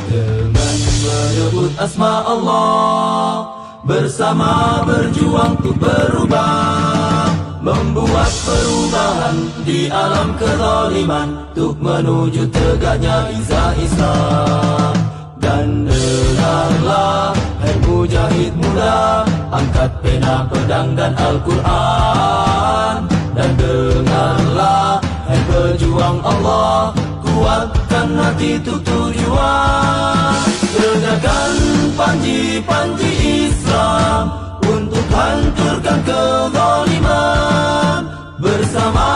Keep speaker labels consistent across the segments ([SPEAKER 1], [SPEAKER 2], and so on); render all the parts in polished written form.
[SPEAKER 1] Dengan menyebut asma Allah, bersama berjuang untuk berubah, membuat perubahan di alam kezaliman, untuk menuju tegaknya izah Islam. Dan dengarlah, hai mujahid muda, angkat pena, pedang dan Al-Quran. Dan dengarlah, hai pejuang Allah, kuatkan hati untuk tujuan. Tegakkan panji-panji Islam untuk hancurkan kezaliman, bersama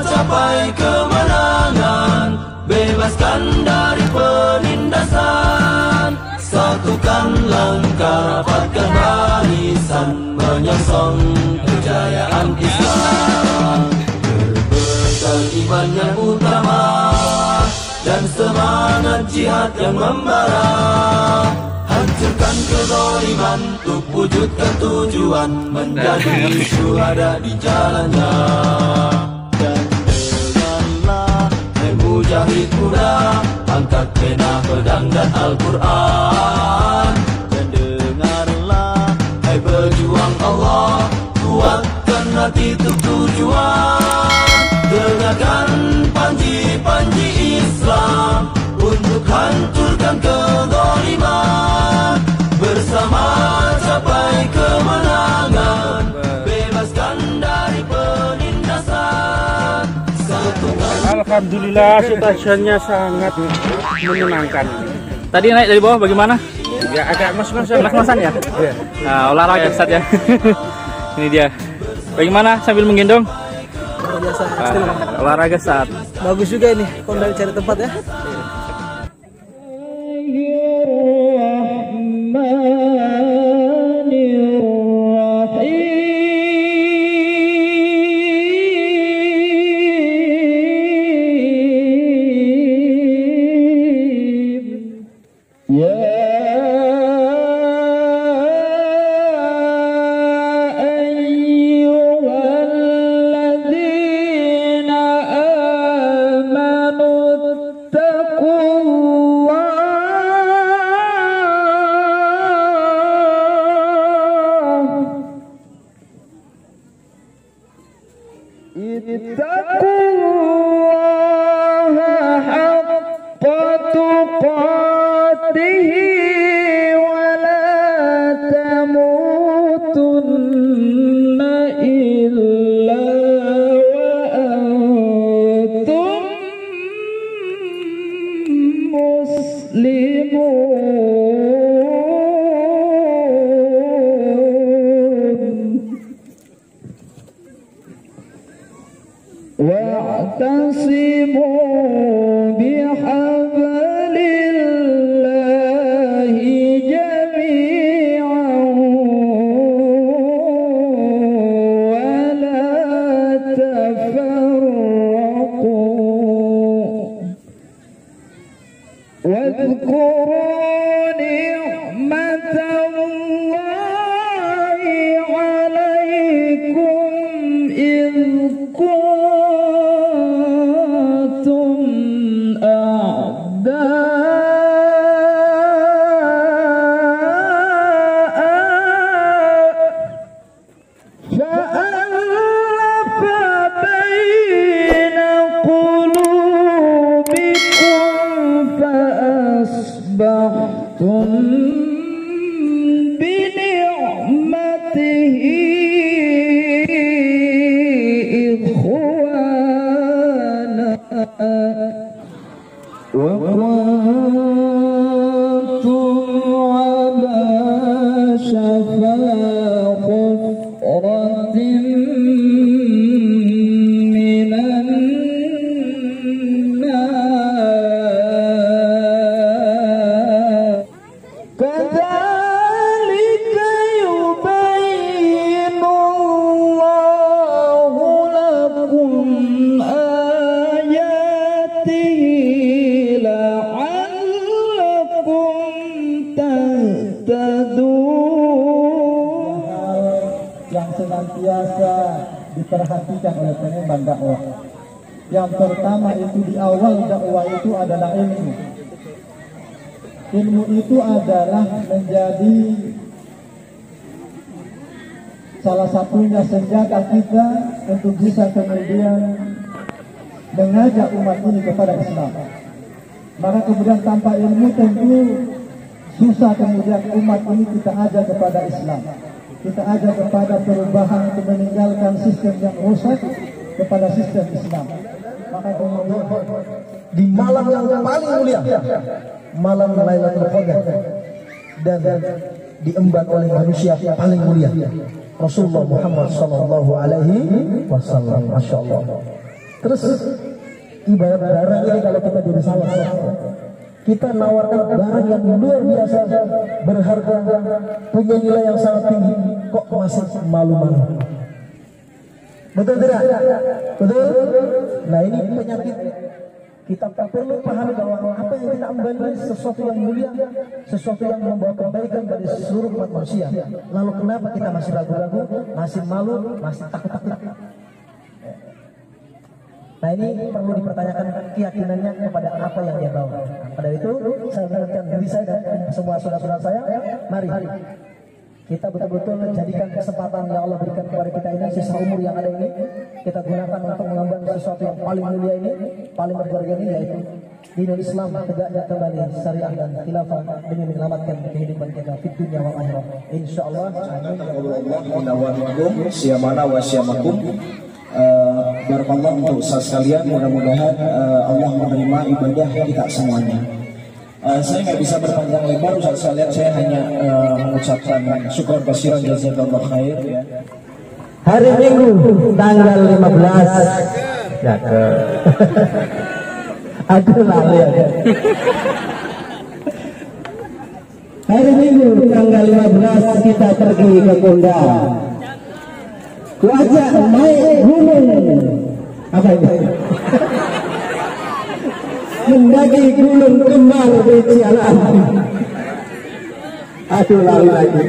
[SPEAKER 1] capai kemenangan, bebaskan dari penindasan. Satukan langkah, rapatkan barisan, menyongsong kejayaan Islam. Berbekal iman yang utama dan semangat jihad yang membara, hancurkan kezaliman untuk wujudkan tujuan, menjadi syuhada di jalannya. Dan dengarlah, hai mujahid muda, angkat pena, pedang dan Al-Quran. Dan dengarlah, hai pejuang Allah, kuatkan hati untuk tujuan. Dengarkan panji-panji Islam untuk hancurkan kezaliman, bersama capai kemenangan, bebaskan dari penindasan.
[SPEAKER 2] Alhamdulillah, situasinya sangat menyenangkan.
[SPEAKER 3] Tadi naik dari bawah bagaimana?
[SPEAKER 2] Ya agak ngos-ngosan.
[SPEAKER 3] Ngos-ngosan ya?
[SPEAKER 2] Iya.
[SPEAKER 3] Nah, olahraga Ustaz ya. Ini dia. Bagaimana sambil menggendong?
[SPEAKER 4] Luar biasa.
[SPEAKER 3] Olahraga saat.
[SPEAKER 4] Bagus juga ini, kalau dari cari tempat ya.
[SPEAKER 5] Yang senantiasa diperhatikan oleh pengembang dakwah. Yang pertama itu di awal dakwah itu adalah ilmu. ilmu itu adalah menjadi salah satunya senjata kita untuk bisa kemudian mengajak umat ini kepada Islam. Maka kemudian tanpa ilmu tentu susah kemudian umat ini kita ajak kepada Islam. Kita ajak kepada perubahan untuk meninggalkan sistem yang rusak kepada sistem Islam. Maka kemudian
[SPEAKER 6] di malam yang paling mulia, malam Lailatul Qadar, dan diemban oleh manusia paling mulia, Rasulullah Muhammad Sallallahu Alaihi Wasallam. Masya Allah. Terus ibarat barang ini kalau kita jadi salah, kita nawarkan barang yang luar biasa berharga, punya nilai yang sangat tinggi, kok masih malu-malu. Betul tidak? Betul? Nah ini penyakit. Kita perlu pahami bahwa apa yang kita ambil ini sesuatu yang mulia, sesuatu yang membawa kebaikan bagi seluruh umat manusia. Lalu kenapa kita masih ragu-ragu, masih malu, masih takut-takut? Nah ini perlu dipertanyakan keyakinannya kepada apa yang dia bawa. Pada itu saya mengingatkan diri saya dan semua saudara-saudara saya, mari kita betul-betul jadikan kesempatan yang Allah berikan kepada kita ini, sisa umur yang ada ini, kita gunakan untuk mengemban sesuatu yang paling mulia ini, paling berharga ini, yaitu dinul Islam tegaknya kembali syariah dan khilafah demi menyelamatkan kehidupan kita di dunia wal akhirat. Insyaallah.
[SPEAKER 7] Amin. Siyamana wa siyamakum. Barakallah untuk usaha sekalian, mudah-mudahan Allah menerima ibadah kita semuanya. Saya nggak bisa berpanjang lebar, Ustaz sekalian, saya hanya mengucapkan syukur kasiran jazakallah khair ya.
[SPEAKER 6] Hari Minggu tanggal 15 ya ke aduh lali ya. Hari Minggu tanggal 15 kita pergi ke Kondang. Cuaca naik gunung. Apa itu? Mendaki gunung Kembar Becialan. Aduh lali lagi.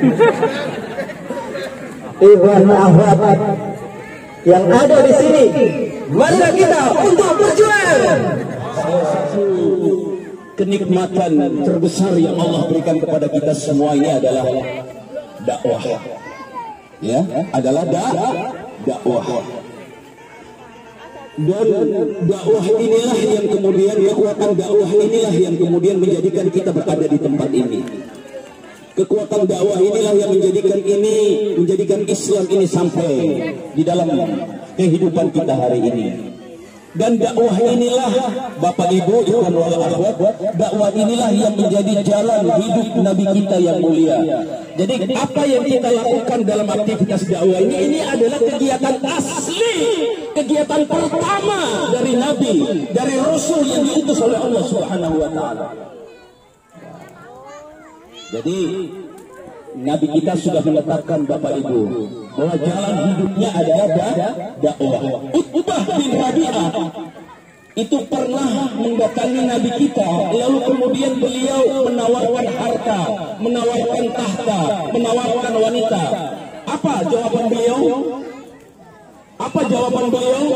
[SPEAKER 6] Ikhwan akhwat yang ada di sini, mari kita untuk berjuang.
[SPEAKER 1] Kenikmatan terbesar yang Allah berikan kepada kita semua ini adalah dakwah. Ya, adalah dakwah. Dan dakwah inilah yang kemudian, kekuatan dakwah inilah yang kemudian menjadikan kita berada di tempat ini. Kekuatan dakwah inilah yang menjadikan Islam ini sampai di dalam kehidupan kita hari ini. Dan dakwah inilah, Bapak Ibu, ikhwan wal akhwat, dakwah inilah yang menjadi jalan hidup Nabi kita yang mulia. Jadi apa yang kita lakukan dalam aktivitas dakwah ini adalah kegiatan asli, kegiatan pertama dari Nabi, dari Rasul yang diutus oleh Allah Subhanahu wa Ta'ala. Jadi Nabi kita sudah menetapkan, Bapak Ibu, bahwa jalan hidupnya adalah dakwah. Utbah bin Rabi'ah itu pernah mendatangi Nabi kita, lalu kemudian beliau menawarkan harta, menawarkan tahta, menawarkan wanita. Apa jawaban beliau?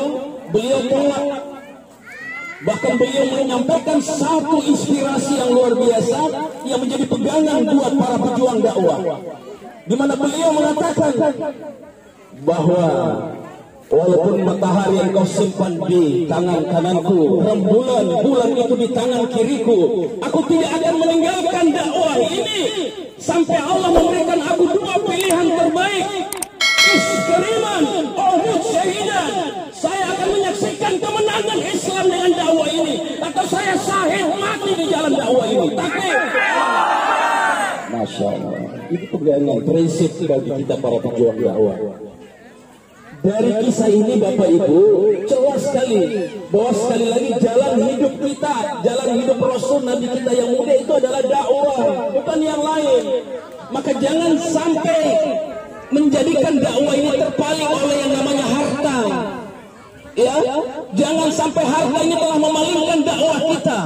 [SPEAKER 1] Beliau tolak. Bahkan beliau menyampaikan satu inspirasi yang luar biasa yang menjadi pegangan buat para pejuang dakwah, di mana beliau mengatakan bahwa walaupun matahari yang kau simpan di tangan kananku, bulan itu di tangan kiriku, aku tidak akan meninggalkan dakwah ini sampai Allah memberikan aku dua pilihan terbaik, iskeriman atau syahidan. Saya akan menyaksikan kemenangan Islam dengan dakwah ini, atau saya syahid mati di jalan dakwah ini. Takbir. Masya Allah. Itu pegangan prinsip bagi kita para pejuang dakwah. Dari kisah ini, Bapak Ibu, jelas sekali bahwa sekali lagi jalan hidup kita, jalan hidup Rasul Nabi kita yang mulia itu adalah dakwah, bukan yang lain. Maka jangan sampai menjadikan dakwah ini terpaling oleh yang namanya harta. Ya, jangan sampai harta ini telah memalingkan dakwah kita.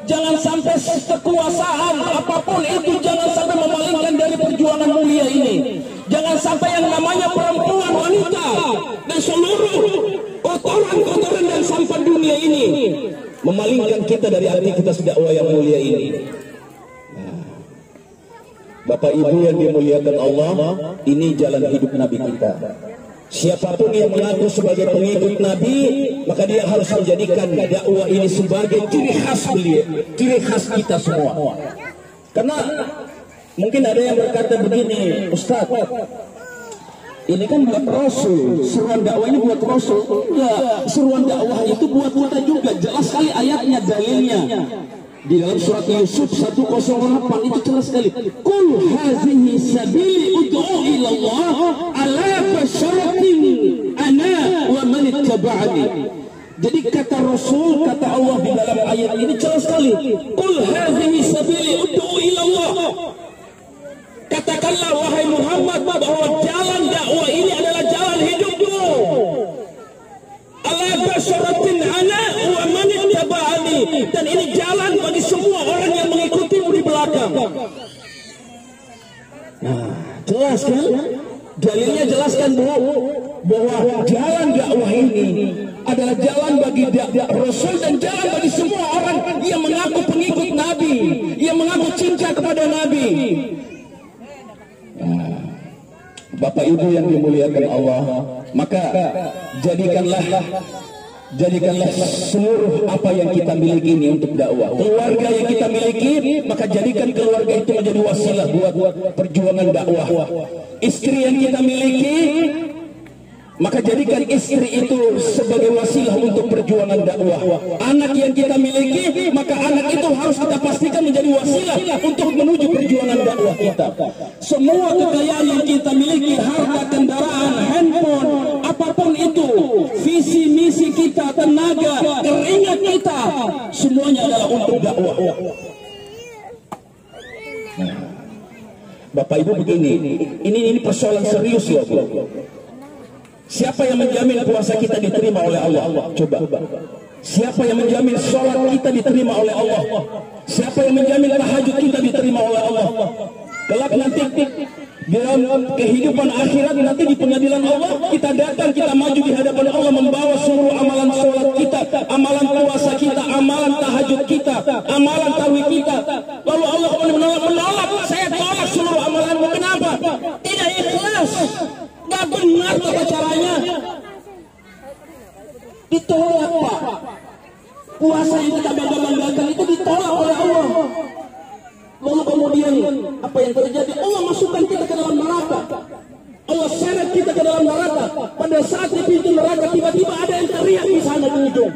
[SPEAKER 1] Jangan sampai kekuasaan apapun itu, jangan sampai memalingkan dari perjuangan mulia ini. Jangan sampai yang namanya perempuan, wanita, dan seluruh kotoran-kotoran dan sampah dunia ini memalingkan kita dari aktivitas dakwah yang mulia ini. Bapak Ibu yang dimuliakan Allah, ini jalan hidup Nabi kita. Siapapun yang mengaku sebagai pengikut Nabi, maka dia harus menjadikan dakwah ini sebagai ciri khas beliau, ciri khas kita semua. Karena mungkin ada yang berkata begini, Ustaz, ini kan buat Rasul, seruan dakwah ini buat Rasul. Ya, seruan dakwah itu buat kita juga. Jelas sekali ayatnya, dalilnya. Di dalam surat Yusuf 108 itu jelas sekali. Qul hazihi sabili ud'u ila Allah ala basyaratin ana wa man ittaba'ani. Jadi kata Rasul, kata Allah di dalam ayat ini jelas sekali. Qul hazihi sabili ud'u ila Allah. Katakanlah wahai Muhammad bahwa jalan dakwah ini adalah jalan hidupmu. Ala basyaratin ana wa man ittaba'ani, dan ini jalan bagi semua orang yang mengikutimu di belakang. Nah, jelas kan? Dalilnya jelaskan bahwa jalan dakwah ini adalah jalan bagi Rasul dan jalan bagi semua orang yang mengaku pengikut Nabi, yang mengaku cinta kepada Nabi. Bapak Ibu yang dimuliakan Allah, maka jadikanlah seluruh apa yang kita miliki ini untuk dakwah. Keluarga yang kita miliki, maka jadikan keluarga itu menjadi wasilah buat perjuangan dakwah. Istri yang kita miliki, maka jadikan istri itu sebagai wasilah untuk perjuangan dakwah. Anak yang kita miliki, maka anak itu harus kita pastikan menjadi wasilah untuk menuju perjuangan dakwah kita. Semua kekayaan yang kita miliki, harta, kendaraan, handphone, apapun itu, visi misi kita, tenaga, keringat kita, semuanya adalah untuk dakwah. Bapak Ibu begini, ini persoalan serius ya, Bu. Siapa yang menjamin puasa kita diterima oleh Allah? Coba. Siapa yang menjamin sholat kita diterima oleh Allah? Siapa yang menjamin tahajud kita diterima oleh Allah? Kelak nanti dalam kehidupan akhirat, nanti di pengadilan Allah, kita datang, kita maju di hadapan Allah membawa seluruh amalan sholat kita, amalan puasa kita, amalan tahajud kita, amalan tarawih kita. Lalu Allah menolak, saya tolak seluruh amalanmu. Kenapa? Tidak ikhlas. Gak benar tata caranya. Ditolak, Pak. Puasa yang kita bangga-banggakan itu ditolak oleh Allah. Lalu kemudian apa yang terjadi? Allah masukkan kita ke dalam neraka. Allah seret kita ke dalam neraka. Pada saat di pintu neraka tiba-tiba ada yang teriak di sana di ujung.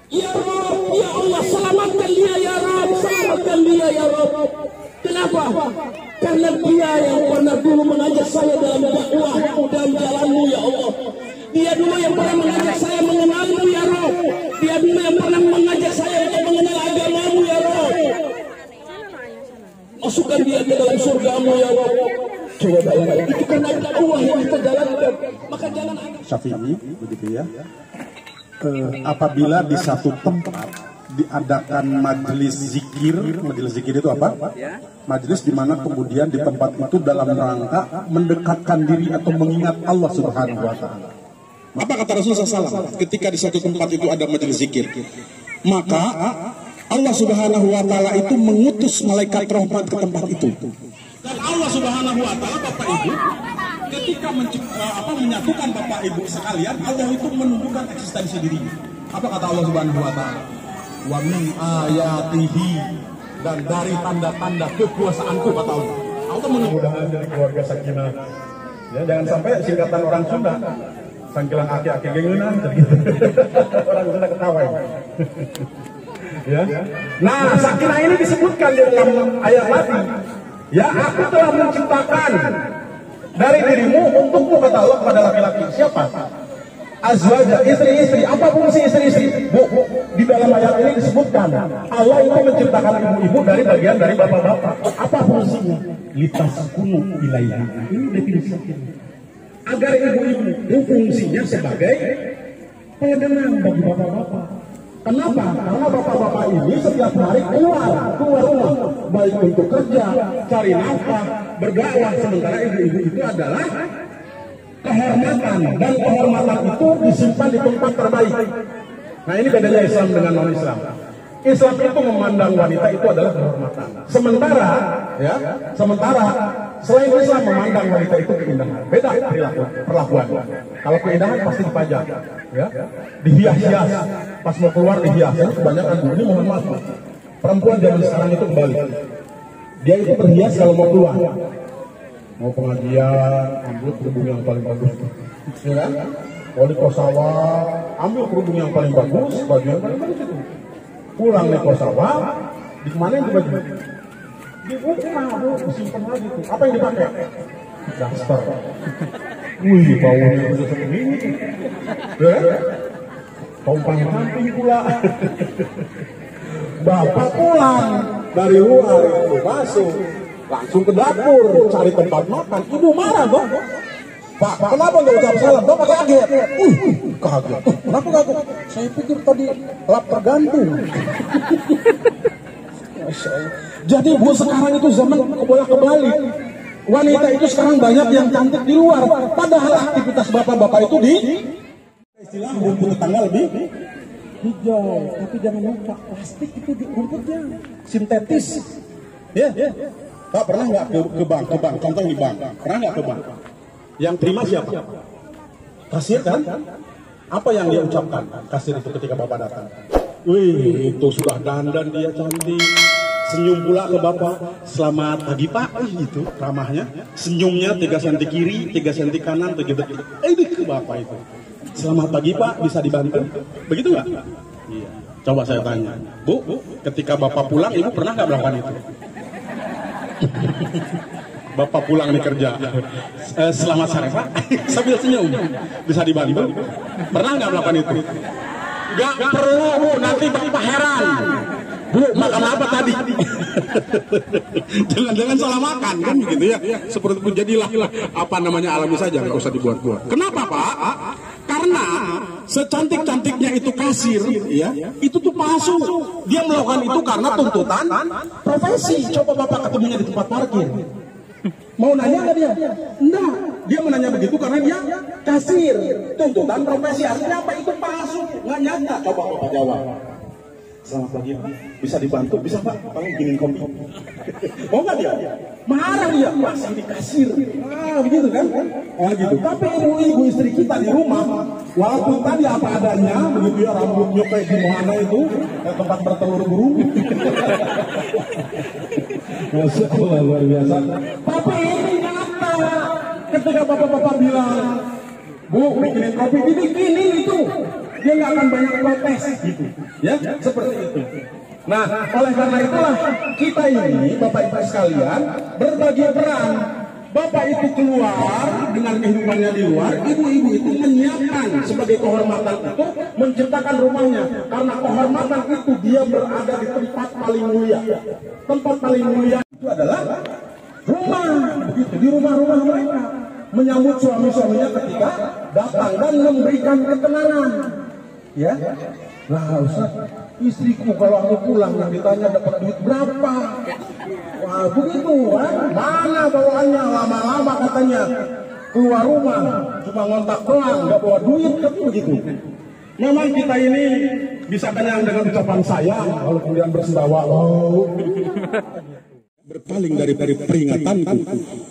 [SPEAKER 1] Ya Rabb, ya Allah, selamatkan dia ya Rabb, selamatkan dia ya Rabb. Kenapa? Karena dia yang pernah dulu mengajak saya dalam dakwahmu, dalam jalanmu ya Allah. Dia dulu yang pernah mengajak saya mengenalmu ya Rabb. Dia dulu yang pernah mengajak saya untuk mengenal agamamu ya Rabb. Masukkan dia ke dalam surgamu ya Rabb. Coba bayangkan, itu karena dakwah yang kita jalankan. Maka jangan
[SPEAKER 8] Syafi'i begitu ya. Apabila di satu tempat diadakan majelis zikir itu apa? Majelis di mana kemudian di tempat itu dalam rangka mendekatkan diri atau mengingat Allah Subhanahu wa taala. Apa kata Rasulullah SAW ketika di satu tempat itu ada majelis zikir? Maka Allah Subhanahu wa taala itu mengutus malaikat rahmat ke tempat itu. Dan Allah Subhanahu wa taala, Bapak Ibu, ketika menyatukan Bapak Ibu sekalian, Allah itu menunjukkan eksistensi dirinya. Apa kata Allah Subhanahu wa taala? Wa min ayatihi, dan dari tanda-tanda kekuasaanku, kata Allah. Allah mudah-mudahan dari keluarga sakinah. Ya, jangan sampai singkatan orang Sunda sangkilan aki-aki gengenan gitu. Orang Sunda ketawa. Ya. Nah, sakinah ini disebutkan di dalam ayat tadi. Ya, aku telah menciptakan dari dirimu untukmu, kata Allah kepada laki-laki. Siapa? Azwaja, istri-istri. Apa fungsi istri-istri? Bu, di dalam ayat ini disebutkan Allah itu menciptakan ibu-ibu dari bagian dari bapak-bapak. Apa fungsinya? Litaskunu ilaiha. Ini definisi sakinah. Agar ibu-ibu fungsinya sebagai pendenang bagi bapak-bapak. Kenapa? Karena bapak-bapak ini setiap hari keluar rumah, baik untuk kerja, cari nafkah, berdakwah. Sementara ibu-ibu itu adalah kehormatan, dan kehormatan itu disimpan di tempat terbaik. Nah, ini bedanya Islam dengan non-Islam. Islam itu memandang wanita itu adalah kehormatan. Sementara selain Islam memandang wanita itu keindahan. Beda perlakuan. Kalau keindahan pasti dipajang, ya, dihias-hias. Pas mau keluar dihias. Kebanyakan ini mohon maaf. Perempuan zaman sekarang itu kembali. Dia itu berhias kalau mau keluar. Mau pengajian, ambil kerudung yang paling bagus. Ya kan? Mau di Kosawa, ambil kerudung yang paling bagus, baju yang paling bagus itu. Pulang di Kosawa, di mana itu baju? Di rumah, disimpan lagi tuh. Apa yang dipakai? Daster. Wih, baunya udah segini. Ya? Tompang samping pula. Bapak pulang dari luar itu masuk, langsung ke dapur cari tempat makan. Ibu marah dong. Pak, kenapa nggak ucap salam? Bapak kaget. Kaget. Kenapa kaget? Saya pikir tadi lap tergantung. Jadi bu, sekarang itu zaman bola kebalik. Wanita itu sekarang banyak yang cantik di luar. Padahal aktivitas bapak-bapak itu di istilah rumput tetangga lebih hijau, tapi jangan lupa plastik itu di rumputnya sintetis. Ya, Pak pernah nggak ke bank? Contoh di bank, pernah nggak ke bank? Yang terima siapa? Kasir kan? Apa yang dia ucapkan kasir itu ketika bapak datang? Wih, itu sudah dandan dia cantik. Senyum pula ke bapak, selamat pagi pak, itu ramahnya. Senyumnya 3 cm kiri, 3 cm kanan, 3 cm. Ini ke bapak itu. Selamat pagi pak, bisa dibantu? Begitu nggak? Iya. Coba saya tanya, bu, ketika bapak pulang, ibu pernah nggak melakukan itu? Bapak pulang nih kerja, selamat sore pak, sambil senyum, bisa dibantu? Pernah nggak melakukan itu? Nggak perlu bu, nanti bapak heran. Bu, makan apa tadi? Jangan-jangan salah makan kan begitu ya. Seperti itu jadilah apa namanya alami saja, nggak usah dibuat-buat. Kenapa pak? Karena secantik-cantiknya itu kasir, ya, itu tuh palsu. Dia melakukan itu karena tuntutan profesi. Coba bapak ketemunya di tempat parkir. Mau nanya nggak dia? Enggak. Dia menanya begitu karena dia kasir. Tuntutan profesi artinya apa? Itu palsu, nggak nyata. Coba bapak jawab. Selamat pagi pak, bisa dibantu? Bisa pak, tolong bikinin kopi. Mau nggak dia? Marah dia, masih di kasir. Ah begitu kan? Oh gitu. Tapi ibu istri kita di rumah, walaupun tadi apa adanya, begitu ya, rambutnya kayak gimana itu, kayak tempat bertelur burung. Masya Allah, luar biasa. Tapi ini nyata. Ketika bapak-bapak bilang, bu, bikinin kopi, dibikinin itu. Dia nggak akan banyak protes gitu, ya, seperti itu. Nah, oleh karena itulah kita ini, bapak ibu sekalian, berbagi peran. Bapak itu keluar dengan kehidupannya di luar, ibu-ibu itu menyiapkan sebagai kehormatan itu, menciptakan rumahnya. Karena kehormatan itu dia berada di tempat paling mulia. Tempat paling mulia itu adalah rumah, begitu, di rumah-rumah mereka. Menyambut suami-suaminya ketika datang dan memberikan ketenangan. Ya, lah Ustaz, istriku kalau aku pulang yang ditanya dapat duit berapa? Wah begitu kan? Mana bawaannya? Lama-lama katanya keluar rumah cuma ngontak pelang, nggak bawa duit kan begitu. Memang kita ini bisa kenyang dengan ucapan sayang, kalau kemudian bersendawa, berpaling dari peringatanku,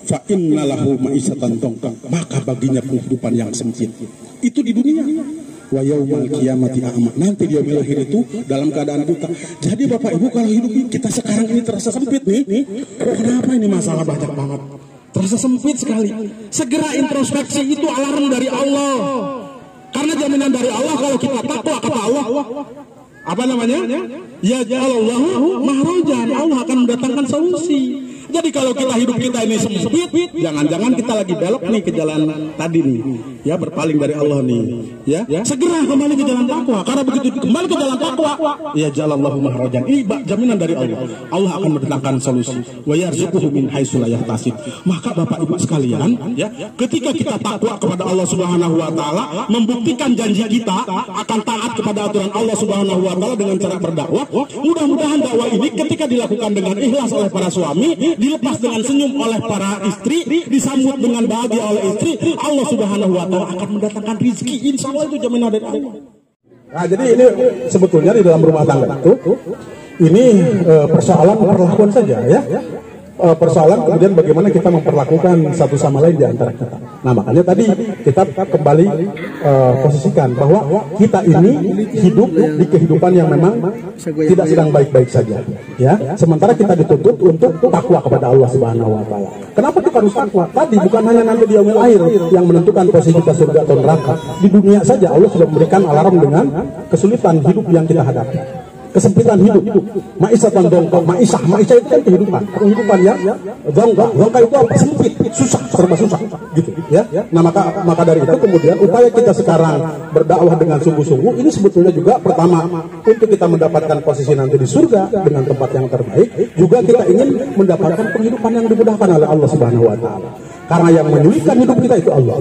[SPEAKER 8] fa inna lahu ma'isatan dongkang, maka baginya penghidupan yang sempit. Itu di dunia. Wa yaumal qiyamati a'ma. Nanti dia melahir itu dalam keadaan buta. Jadi Bapak Ibu, kalau hidup kita sekarang ini terasa sempit nih. Kenapa ini masalah banyak banget? Terasa sempit sekali. Segera introspeksi, itu alarm dari Allah. Karena jaminan dari Allah kalau kita takwa, kata Allah, apa namanya? Ya ja'alallahu mahrajan. Allah akan mendatangkan solusi. Jadi kalau kita hidup kita ini sempit, jangan-jangan kita lagi belok nih ke jalan tadi nih, ya, berpaling dari Allah nih, ya. Segera kembali ke jalan takwa. Karena begitu kembali ke jalan takwa, ya jalallahu mahrajan. Ini jaminan dari Allah. Allah akan mendatangkan solusi. Wa yarzuquhu min haitsu la yahtasib. Maka Bapak Ibu sekalian, ya, ketika kita takwa kepada Allah Subhanahu wa taala, membuktikan janji kita akan taat kepada aturan Allah Subhanahu wa taala dengan cara berdakwah. Mudah-mudahan dakwah ini ketika dilakukan dengan ikhlas oleh para suami, dilepas dengan senyum oleh para istri, disambut dengan bahagia oleh istri, Allah Subhanahu wa taala akan mendatangkan rezeki. Insya Allah itu jaminan dari Allah. Nah, jadi ini sebetulnya di dalam rumah tangga itu ini persoalan perlakuan saja ya. Persoalan kemudian bagaimana kita memperlakukan satu sama lain di antara kita. Nah, makanya tadi kita kembali posisikan bahwa kita ini hidup di kehidupan yang memang tidak sedang baik-baik saja, ya. Sementara kita dituntut untuk takwa kepada Allah Subhanahu wa taala. Kenapa kita harus takwa? Tadi bukan hanya nanti di yaumil akhir yang menentukan posisi kita surga atau neraka. Di dunia saja Allah sudah memberikan alarm dengan kesulitan hidup yang kita hadapi. Kesempitan hidup, maisah dongkok, maisah itu kan kehidupan yang dongkok itu apa? Sempit, susah, serba susah, gitu, ya. Nah maka dari itu kemudian upaya kita sekarang berdakwah dengan sungguh-sungguh ini sebetulnya juga pertama untuk kita mendapatkan posisi nanti di surga dengan tempat yang terbaik, juga kita ingin mendapatkan penghidupan yang dimudahkan oleh Allah Subhanahu wa taala. Karena yang menyulitkan hidup kita itu Allah.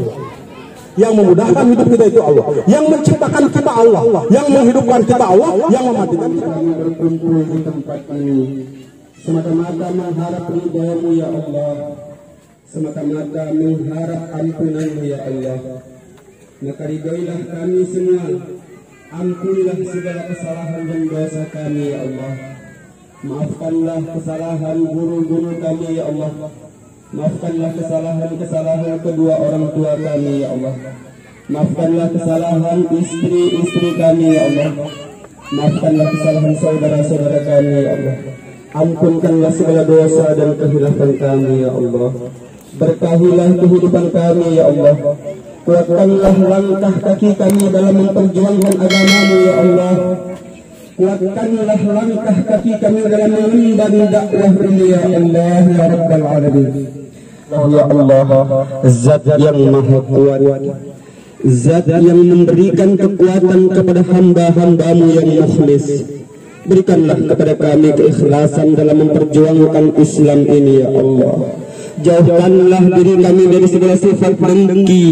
[SPEAKER 8] Yang memudahkan hidup kita itu Allah, yang menciptakan kita Allah, yang menghidupkan kita Allah, yang mematikan kita.
[SPEAKER 1] Berkumpul di tempat ini semata-mata mengharap ridha-Mu ya Allah, semata-mata mengharap ampunan-Mu ya Allah. Maka ridhoilah kami semua, ampunilah segala kesalahan dan dosa kami ya Allah. Maafkanlah kesalahan guru-guru kami ya Allah. Maafkanlah kesalahan kedua orang tua kami ya Allah. Maafkanlah kesalahan istri-istri kami ya Allah. Maafkanlah kesalahan saudara-saudara kami ya Allah. Ampunkanlah segala dosa dan kehilafan kami ya Allah. Berkahilah kehidupan kami ya Allah. Kuatkanlah langkah kaki kami dalam memperjuangkan agama-Mu ya Allah. Kuatkanlah langkah kaki kami dalam mengemban dakwah-Mu ya Allah ya Rabbal Alamin. Ya Allah, Zat yang Maha Kuat, Zat yang memberikan kekuatan kepada hamba-hamba-Mu yang mukhlis. Berikanlah kepada kami keikhlasan dalam memperjuangkan Islam ini ya Allah. Jauhkanlah diri kami dari segala sifat dengki,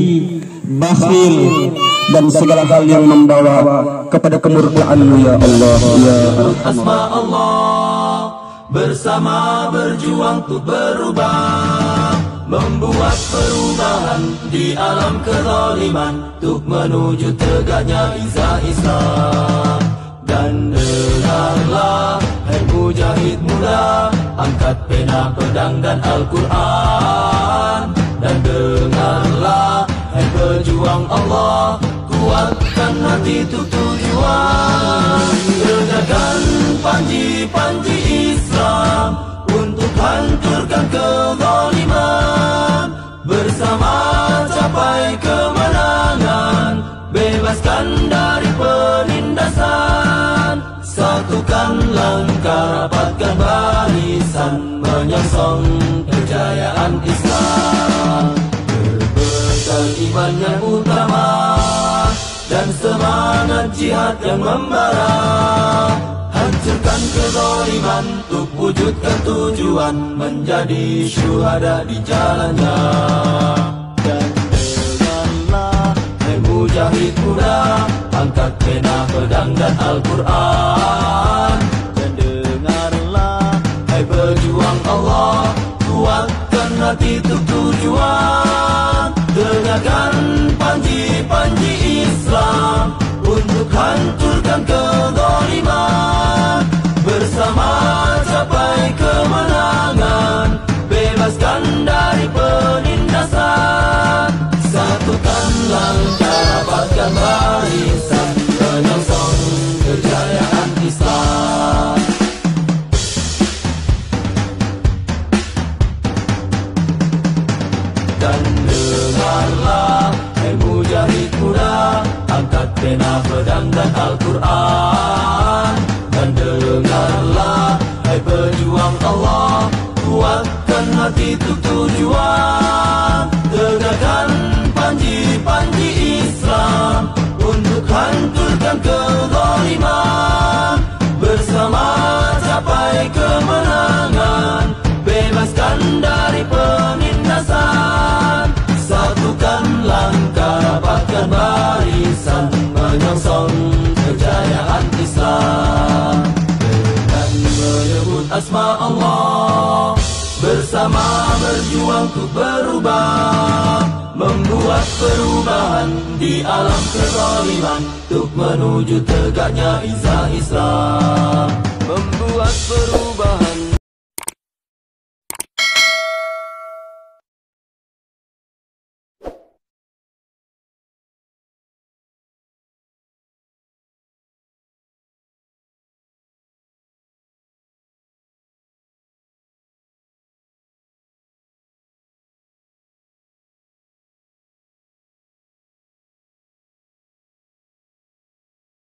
[SPEAKER 1] bakhil, dan segala hal yang membawa kepada kemurkaan-Mu ya Allah ya
[SPEAKER 9] Asma Allah bersama berjuang untuk berubah, membuat perubahan di alam kezaliman, untuk menuju tegaknya izah Islam. Dan dengarlah hai mujahid muda, angkat pena pedang dan Al-Quran. Dan dengarlah hai pejuang Allah, kuatkan hati untuk tujuan, regakkan panji-panji Islam untuk hancurkan kezaliman. Bersama capai kemenangan, bebaskan dari penindasan. Satukan langkah, rapatkan barisan, menyongsong kejayaan Islam. Berbekal iman yang utama dan semangat jihad yang membara, hancurkan kezaliman untuk wujudkan tujuan, menjadi syuhada di jalannya. Dan dengarlah hai mujahid muda, angkat pena pedang dan Al-Quran. Dan dengarlah hai pejuang Allah, kuatkan hati untuk tujuan, dengarkan panji-panji Islam untuk hancurkan kezaliman. Bersama capai kemenangan, bebaskan dari penindasan. Satukan langkah, rapatkan barisan, menyongsong kejayaan Islam. Dan dengarlah hai mujahid muda, angkat pena pedang dan Al-Quran. Dan dengarlah hai pejuang Allah, kuatkan hati untuk tujuan, tegakkan panji-panji Islam untuk hancurkan kezaliman. Bersama capai kemenangan, bebaskan dari penindasan. Satukan langkah, rapatkan barisan, menyongsong kejayaan Islam. Dengan menyebut asma Allah, bersama berjuang untuk berubah, membuat Membuat perubahan di alam kezaliman, untuk menuju tegaknya izah Islam. Membuat perubahan